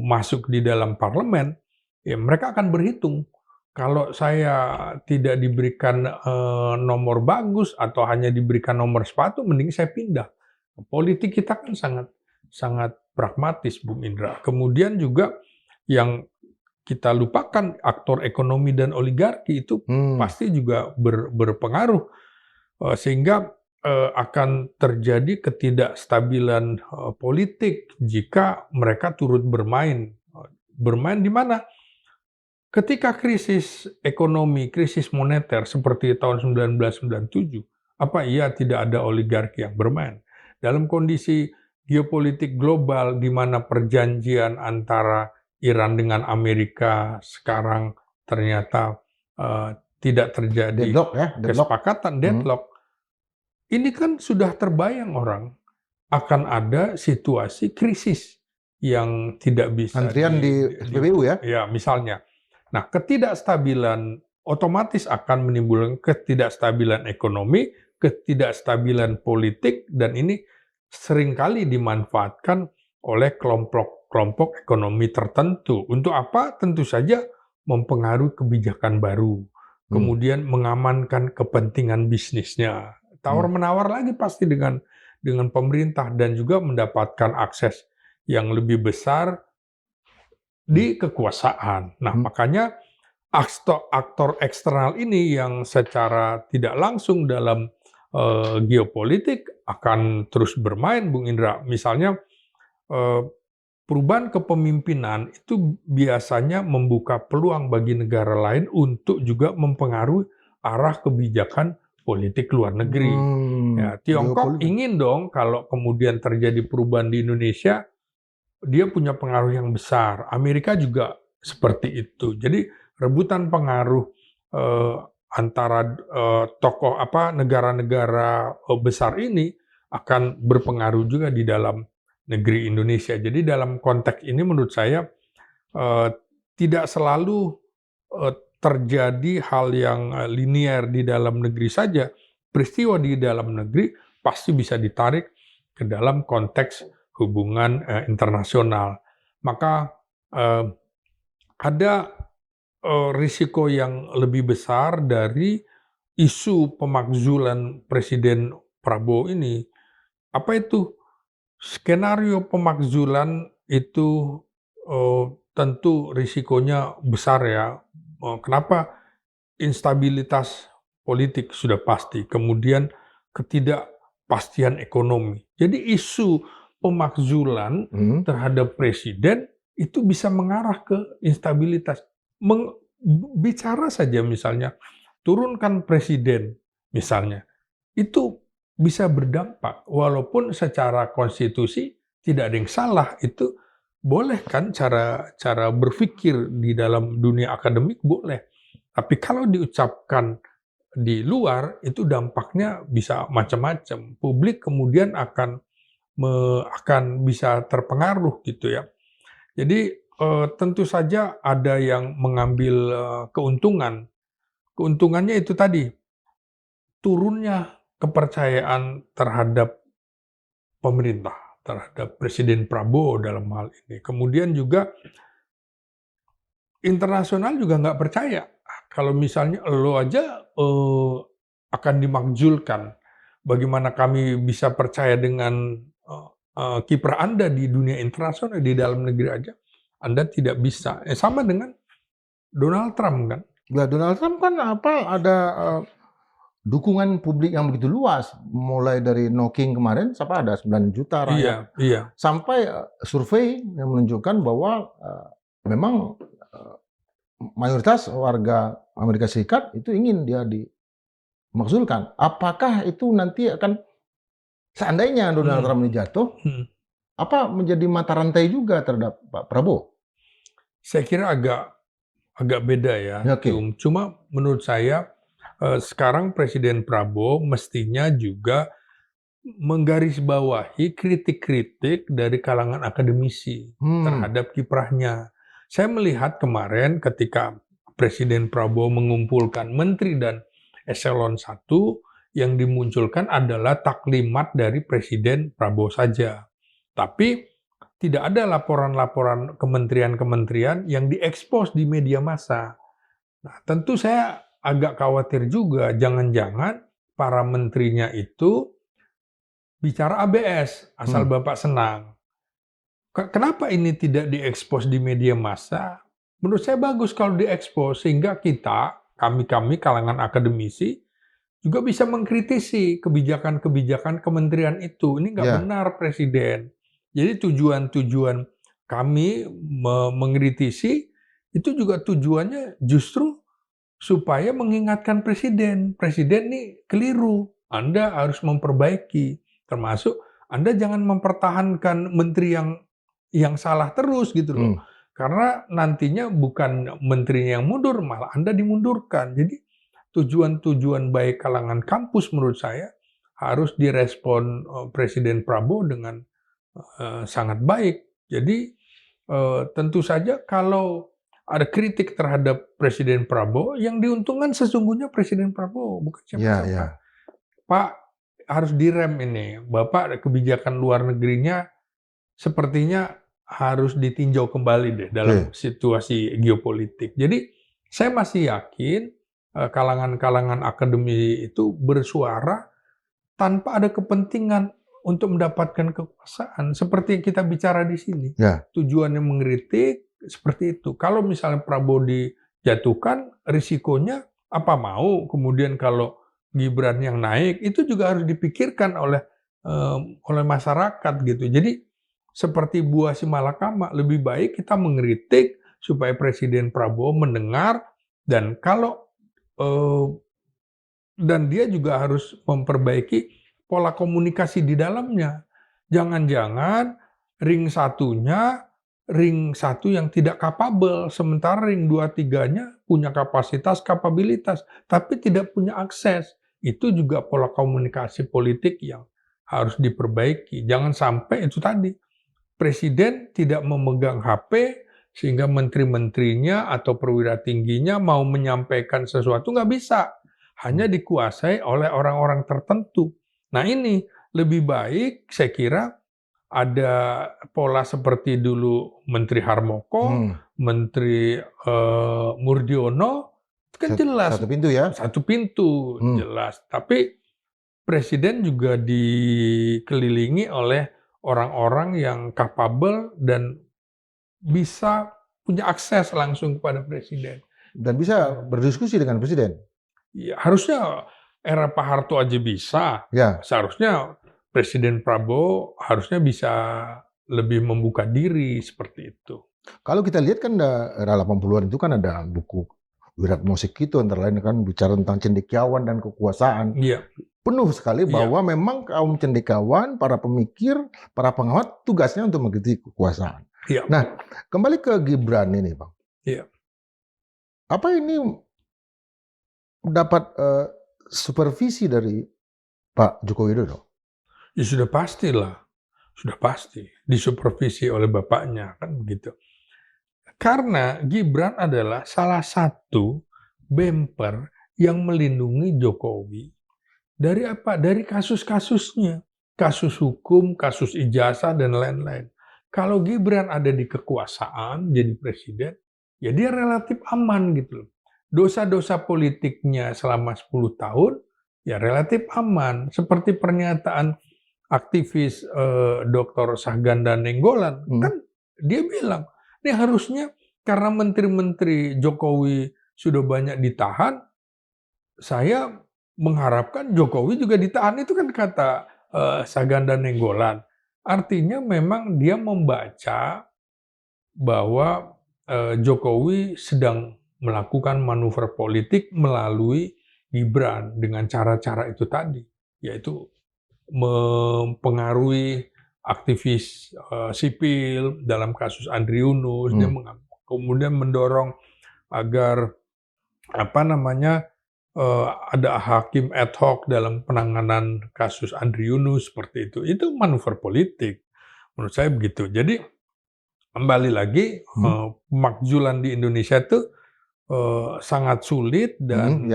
[SPEAKER 1] masuk di dalam parlemen, ya mereka akan berhitung. Kalau saya tidak diberikan nomor bagus atau hanya diberikan nomor sepatu, mending saya pindah. Politik kita kan sangat pragmatis, Bung Indra. Kemudian juga yang kita lupakan, aktor ekonomi dan oligarki itu pasti juga berpengaruh, sehingga akan terjadi ketidakstabilan politik jika mereka turut bermain. Bermain di mana? Ketika krisis ekonomi, krisis moneter seperti tahun 1997, apa iya tidak ada oligarki yang bermain? Dalam kondisi geopolitik global di mana perjanjian antara Iran dengan Amerika sekarang ternyata tidak terjadi
[SPEAKER 2] Deadlock ya, deadlock.
[SPEAKER 1] kesepakatan, deadlock. Ini kan sudah terbayang orang akan ada situasi krisis yang tidak bisa
[SPEAKER 2] Antrian di SPBU ya?
[SPEAKER 1] ya, misalnya. Nah, ketidakstabilan otomatis akan menimbulkan ketidakstabilan ekonomi, ketidakstabilan politik, dan ini seringkali dimanfaatkan oleh kelompok-kelompok ekonomi tertentu. Untuk apa? Tentu saja mempengaruhi kebijakan baru, kemudian mengamankan kepentingan bisnisnya. Tawar-menawar lagi pasti dengan pemerintah, dan juga mendapatkan akses yang lebih besar di kekuasaan. Nah, makanya aktor eksternal ini yang secara tidak langsung dalam geopolitik akan terus bermain, Bung Indra. Misalnya perubahan kepemimpinan itu biasanya membuka peluang bagi negara lain untuk juga mempengaruhi arah kebijakan politik luar negeri. Ya, Tiongkok ingin dong kalau kemudian terjadi perubahan di Indonesia, dia punya pengaruh yang besar. Amerika juga seperti itu. Jadi rebutan pengaruh antara tokoh negara-negara besar ini akan berpengaruh juga di dalam negeri Indonesia. Jadi dalam konteks ini menurut saya tidak selalu terjadi hal yang linier di dalam negeri saja. Peristiwa di dalam negeri pasti bisa ditarik ke dalam konteks hubungan internasional. Maka ada risiko yang lebih besar dari isu pemakzulan Presiden Prabowo ini. Apa itu? Skenario pemakzulan itu tentu risikonya besar ya. Kenapa? Instabilitas politik sudah pasti, kemudian ketidakpastian ekonomi. Jadi isu pemakzulan terhadap presiden itu bisa mengarah ke instabilitas. Bicara saja misalnya, turunkan presiden misalnya, itu bisa berdampak, walaupun secara konstitusi tidak ada yang salah, itu boleh kan cara berpikir di dalam dunia akademik boleh. Tapi kalau diucapkan di luar, itu dampaknya bisa macam-macam. Publik kemudian akan bisa terpengaruh gitu ya. Jadi tentu saja ada yang mengambil keuntungan. Keuntungannya itu tadi, turunnya kepercayaan terhadap pemerintah, terhadap Presiden Prabowo dalam hal ini. Kemudian juga internasional juga nggak percaya. Kalau misalnya lo aja akan dimakzulkan, bagaimana kami bisa percaya dengan kiprah Anda di dunia internasional, di dalam negeri aja Anda tidak bisa. Sama dengan Donald Trump kan?
[SPEAKER 2] Ya, Donald Trump kan ada dukungan publik yang begitu luas, mulai dari knocking kemarin sampai ada 9 juta rakyat.
[SPEAKER 1] Iya.
[SPEAKER 2] Sampai survei yang menunjukkan bahwa memang mayoritas warga Amerika Serikat itu ingin dia dimakzulkan. Apakah itu nanti akan, seandainya Donald Trump ini jatuh, apa menjadi mata rantai juga terhadap Pak Prabowo?
[SPEAKER 1] Saya kira agak beda ya. Cuma menurut saya sekarang Presiden Prabowo mestinya juga menggarisbawahi kritik-kritik dari kalangan akademisi terhadap kiprahnya. Saya melihat kemarin ketika Presiden Prabowo mengumpulkan menteri dan eselon 1, yang dimunculkan adalah taklimat dari Presiden Prabowo saja. Tapi tidak ada laporan-laporan kementerian-kementerian yang diekspos di media massa. Nah, tentu saya agak khawatir juga, jangan-jangan para menterinya itu bicara ABS, asal Bapak senang. Kenapa ini tidak diekspos di media massa? Menurut saya bagus kalau diekspos, sehingga kami kalangan akademisi, juga bisa mengkritisi kebijakan-kebijakan kementerian itu. Ini nggak benar, Presiden. Jadi tujuan kami mengkritisi, itu juga tujuannya justru supaya mengingatkan Presiden. Presiden ini keliru, Anda harus memperbaiki. Termasuk Anda jangan mempertahankan menteri yang salah terus gitu loh. Karena nantinya bukan menterinya yang mundur, malah Anda dimundurkan. Jadi tujuan-tujuan baik kalangan kampus menurut saya harus direspon Presiden Prabowo dengan sangat baik. Jadi tentu saja kalau ada kritik terhadap Presiden Prabowo, yang diuntungkan sesungguhnya Presiden Prabowo, bukan
[SPEAKER 2] Ya, ya.
[SPEAKER 1] siapa-siapa. Pak, harus direm ini. Bapak kebijakan luar negerinya sepertinya harus ditinjau kembali deh dalam situasi geopolitik. Jadi saya masih yakin kalangan-kalangan akademi itu bersuara tanpa ada kepentingan untuk mendapatkan kekuasaan. Seperti yang kita bicara di sini.
[SPEAKER 2] Ya.
[SPEAKER 1] Tujuannya mengkritik seperti itu. Kalau misalnya Prabowo dijatuhkan, risikonya apa mau. Kemudian kalau Gibran yang naik, itu juga harus dipikirkan oleh masyarakat gitu. Jadi seperti buah si malakama, lebih baik kita mengkritik supaya Presiden Prabowo mendengar, dan dan dia juga harus memperbaiki pola komunikasi di dalamnya. Jangan-jangan ring satu yang tidak kapabel, sementara ring 2-3-nya punya kapasitas, tapi tidak punya akses. Itu juga pola komunikasi politik yang harus diperbaiki. Jangan sampai itu tadi, Presiden tidak memegang HP, sehingga menteri-menterinya atau perwira tingginya mau menyampaikan sesuatu nggak bisa. Hanya dikuasai oleh orang-orang tertentu. Nah ini lebih baik saya kira ada pola seperti dulu Menteri Harmoko, Menteri Murdiono, kan jelas.
[SPEAKER 2] Satu pintu ya?
[SPEAKER 1] Satu pintu, jelas. Tapi Presiden juga dikelilingi oleh orang-orang yang kapabel dan bisa punya akses langsung kepada Presiden.
[SPEAKER 2] Dan bisa berdiskusi dengan Presiden?
[SPEAKER 1] Ya, harusnya era Pak Harto aja bisa.
[SPEAKER 2] Ya.
[SPEAKER 1] Seharusnya Presiden Prabowo harusnya bisa lebih membuka diri seperti itu.
[SPEAKER 2] Kalau kita lihat kan era 80-an itu kan ada buku Wiratmo Sikito antara lain kan bicara tentang cendekiawan dan kekuasaan.
[SPEAKER 1] Iya.
[SPEAKER 2] Penuh sekali bahwa memang kaum cendekiawan, para pemikir, para pengawat tugasnya untuk mengkritik kekuasaan.
[SPEAKER 1] Iya.
[SPEAKER 2] Nah, kembali ke Gibran ini, Bang.
[SPEAKER 1] Iya.
[SPEAKER 2] Apa ini dapat supervisi dari Pak Joko Widodo?
[SPEAKER 1] Ya sudah pastilah, sudah pasti disupervisi oleh bapaknya, kan begitu. Karena Gibran adalah salah satu bemper yang melindungi Jokowi dari apa? Dari kasus-kasusnya, kasus hukum, kasus ijazah dan lain-lain. Kalau Gibran ada di kekuasaan jadi presiden, ya dia relatif aman gitu loh. Dosa-dosa politiknya selama 10 tahun ya relatif aman. Seperti pernyataan aktivis Dr. Sahganda Nenggolan, kan dia bilang, ini harusnya karena menteri-menteri Jokowi sudah banyak ditahan, saya mengharapkan Jokowi juga ditahan. Itu kan kata Sahganda Nenggolan. Artinya memang dia membaca bahwa Jokowi sedang melakukan manuver politik melalui Gibran dengan cara-cara itu tadi, yaitu mempengaruhi aktivis sipil dalam kasus Andri Yunus, dia kemudian mendorong agar ada hakim ad hoc dalam penanganan kasus Andri Yunus seperti itu. Itu manuver politik, menurut saya begitu. Jadi kembali lagi pemakzulan di Indonesia itu sangat sulit dan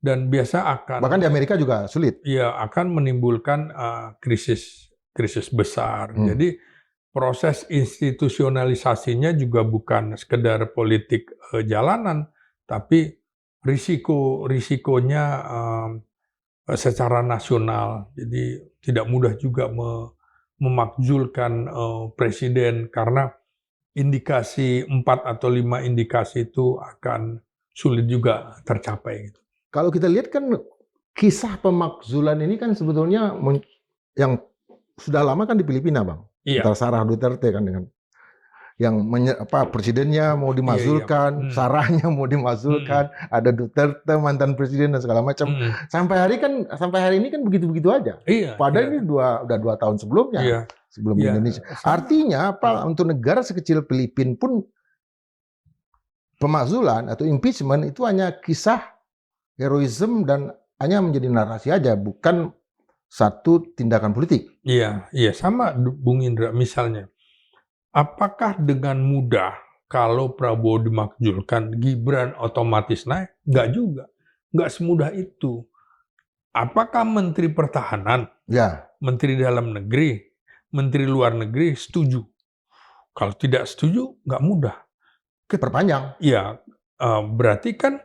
[SPEAKER 1] dan biasa akan,
[SPEAKER 2] bahkan di Amerika juga sulit.
[SPEAKER 1] Iya, akan menimbulkan krisis besar. Jadi proses institusionalisasinya juga bukan sekedar politik jalanan, tapi risikonya secara nasional. Jadi tidak mudah juga memakzulkan presiden karena indikasi 4 atau 5 indikasi itu akan sulit juga tercapai.
[SPEAKER 2] Kalau kita lihat kan kisah pemakzulan ini kan sebetulnya yang sudah lama kan di Filipina, Bang.
[SPEAKER 1] Iya.
[SPEAKER 2] Antara Sara Duterte kan dengan. presidennya mau dimasulkan, Sarahnya mau dimasulkan, ada Duterte mantan presiden dan segala macam. Sampai hari ini kan begitu-begitu aja. Padahal ini udah 2 tahun sebelumnya, sebelum Indonesia. Artinya untuk negara sekecil Filipina pun pemakzulan atau impeachment itu hanya kisah heroisme dan hanya menjadi narasi aja, bukan satu tindakan politik.
[SPEAKER 1] Iya, sama Bung Indra. Misalnya, apakah dengan mudah kalau Prabowo dimakzulkan, Gibran otomatis naik? Nggak juga. Nggak semudah itu. Apakah Menteri Pertahanan, Menteri Dalam Negeri, Menteri Luar Negeri setuju? Kalau tidak setuju, nggak mudah.
[SPEAKER 2] Perpanjang.
[SPEAKER 1] Iya, berarti kan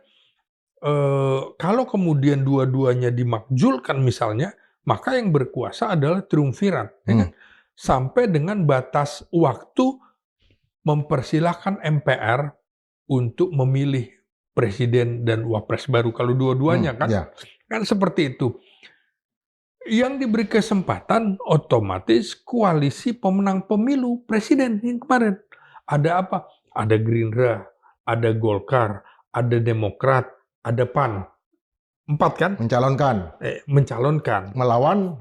[SPEAKER 1] kalau kemudian dua-duanya dimakzulkan misalnya, maka yang berkuasa adalah triumvirat, ya kan? Sampai dengan batas waktu mempersilahkan MPR untuk memilih presiden dan wapres baru. Kalau dua-duanya kan seperti itu. Yang diberi kesempatan otomatis koalisi pemenang pemilu presiden yang kemarin. Ada apa? Ada Gerindra, ada Golkar, ada Demokrat, ada PAN. 4 kan? Mencalonkan.
[SPEAKER 2] Melawan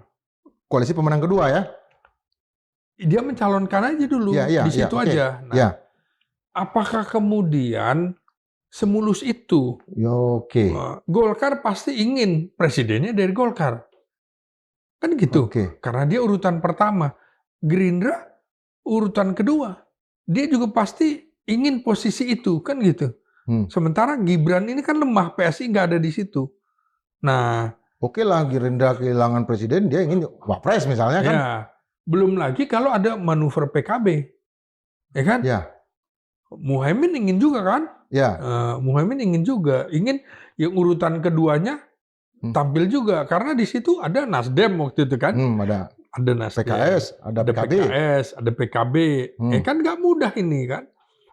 [SPEAKER 2] koalisi pemenang kedua ya?
[SPEAKER 1] Dia mencalonkan aja dulu, di situ aja. Nah, apakah kemudian semulus itu? Golkar pasti ingin presidennya dari Golkar. Kan gitu. Karena dia urutan pertama. Gerindra urutan kedua. Dia juga pasti ingin posisi itu, kan gitu. Sementara Gibran ini kan lemah, PSI nggak ada di situ. Nah,
[SPEAKER 2] lah Gerindra kehilangan presiden, dia ingin wapres misalnya kan?
[SPEAKER 1] Belum lagi kalau ada manuver PKB, ya kan? Muhaimin ingin juga kan? Muhaimin ingin juga, ingin yang urutan keduanya tampil juga, karena di situ ada Nasdem waktu itu kan? Ada Nasdem,
[SPEAKER 2] PKS, ada
[SPEAKER 1] PKS, ada PKB, kan nggak mudah ini kan?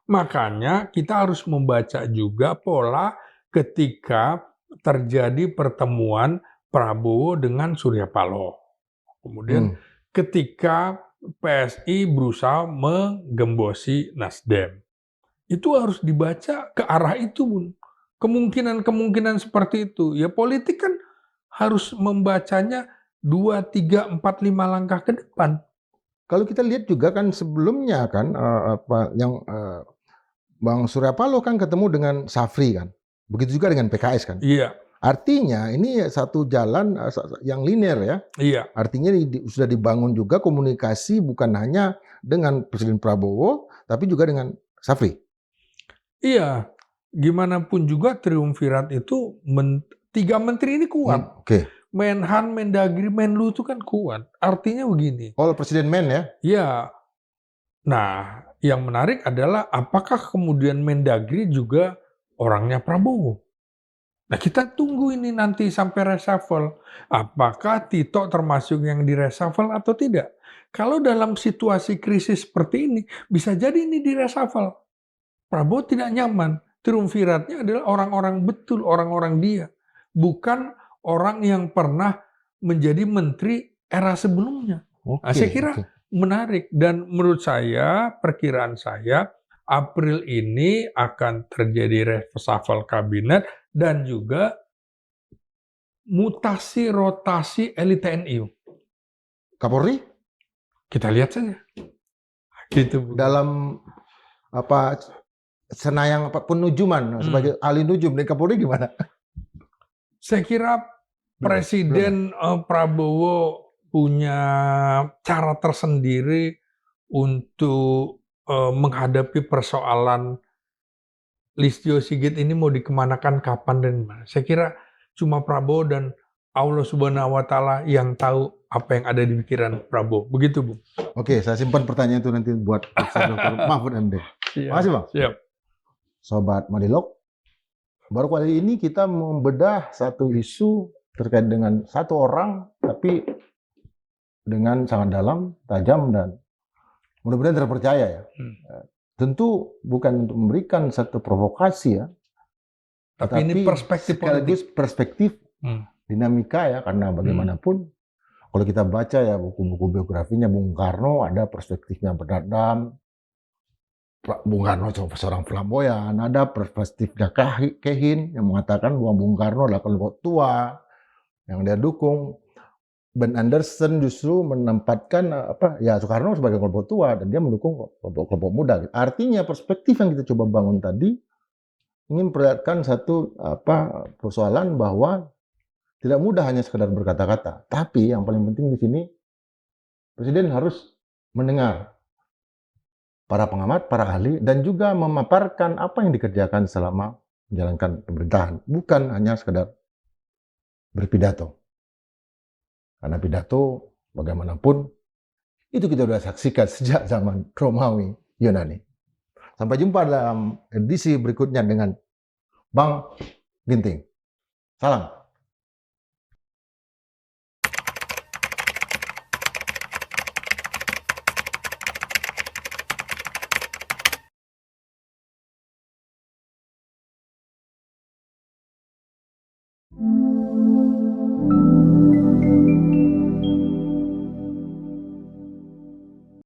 [SPEAKER 1] Makanya kita harus membaca juga pola ketika terjadi pertemuan Prabowo dengan Surya Paloh. Kemudian ketika PSI berusaha menggembosi Nasdem. Itu harus dibaca ke arah itu, Bun. Kemungkinan-kemungkinan seperti itu. Ya politik kan harus membacanya 2, 3, 4, 5 langkah ke depan.
[SPEAKER 2] Kalau kita lihat juga kan sebelumnya kan Bang Surya Paloh kan ketemu dengan Safri kan. Begitu juga dengan PKS kan. Artinya ini satu jalan yang linear ya. Artinya sudah dibangun juga komunikasi bukan hanya dengan Presiden Prabowo, tapi juga dengan Safri.
[SPEAKER 1] Gimana pun juga triumvirat itu 3 menteri ini kuat. Menhan, Mendagri, Menlu itu kan kuat. Artinya begini.
[SPEAKER 2] Presiden Men ya?
[SPEAKER 1] Nah, yang menarik adalah apakah kemudian Mendagri juga orangnya Prabowo? Nah, kita tunggu ini nanti sampai reshuffle. Apakah Tito termasuk yang di reshuffle atau tidak? Kalau dalam situasi krisis seperti ini, bisa jadi ini di reshuffle. Prabowo tidak nyaman. Triumviratnya adalah orang-orang betul, orang-orang dia. Bukan orang yang pernah menjadi menteri era sebelumnya. Saya kira menarik. Dan menurut saya, perkiraan saya, April ini akan terjadi reshuffle kabinet dan juga mutasi rotasi elit TNI.
[SPEAKER 2] Kapolri?
[SPEAKER 1] Kita lihat saja. Gitu.
[SPEAKER 2] Dalam Senayang penujuman sebagai ahli nujum dari Kapolri gimana?
[SPEAKER 1] Saya kira Presiden Prabowo punya cara tersendiri untuk menghadapi persoalan Listio Sigit ini mau dikemanakan, kapan, dan mana. Saya kira cuma Prabowo dan Allah Subhanahu wa Ta'ala yang tahu apa yang ada di pikiran Prabowo. Begitu, Bu.
[SPEAKER 2] Oke, saya simpan pertanyaan itu nanti buat Dr. Mahfud MD. Makasih, Bang.
[SPEAKER 1] Siap.
[SPEAKER 2] Sobat Madilog, baru kali ini kita membedah satu isu terkait dengan satu orang, tapi dengan sangat dalam, tajam, dan mudah-mudahan terpercaya ya. Tentu bukan untuk memberikan satu provokasi ya,
[SPEAKER 1] tapi ini perspektif
[SPEAKER 2] sekaligus perspektif dinamika ya, karena bagaimanapun kalau kita baca ya buku-buku biografinya Bung Karno, ada perspektifnya Berdadam, Pak Bung Karno seorang flamboyan, ada perspektif Kehin yang mengatakan bahwa Bung Karno adalah kelompok tua yang dia dukung. Ben Anderson justru menempatkan Soekarno sebagai kelompok tua dan dia mendukung kelompok muda. Artinya perspektif yang kita coba bangun tadi ingin memperlihatkan satu persoalan bahwa tidak mudah hanya sekedar berkata-kata, tapi yang paling penting di sini Presiden harus mendengar para pengamat, para ahli, dan juga memaparkan apa yang dikerjakan selama menjalankan pemerintahan, bukan hanya sekedar berpidato. Karena pidato bagaimanapun itu kita sudah saksikan sejak zaman Romawi Yunani. Sampai jumpa dalam edisi berikutnya dengan Bang Ginting. Salam.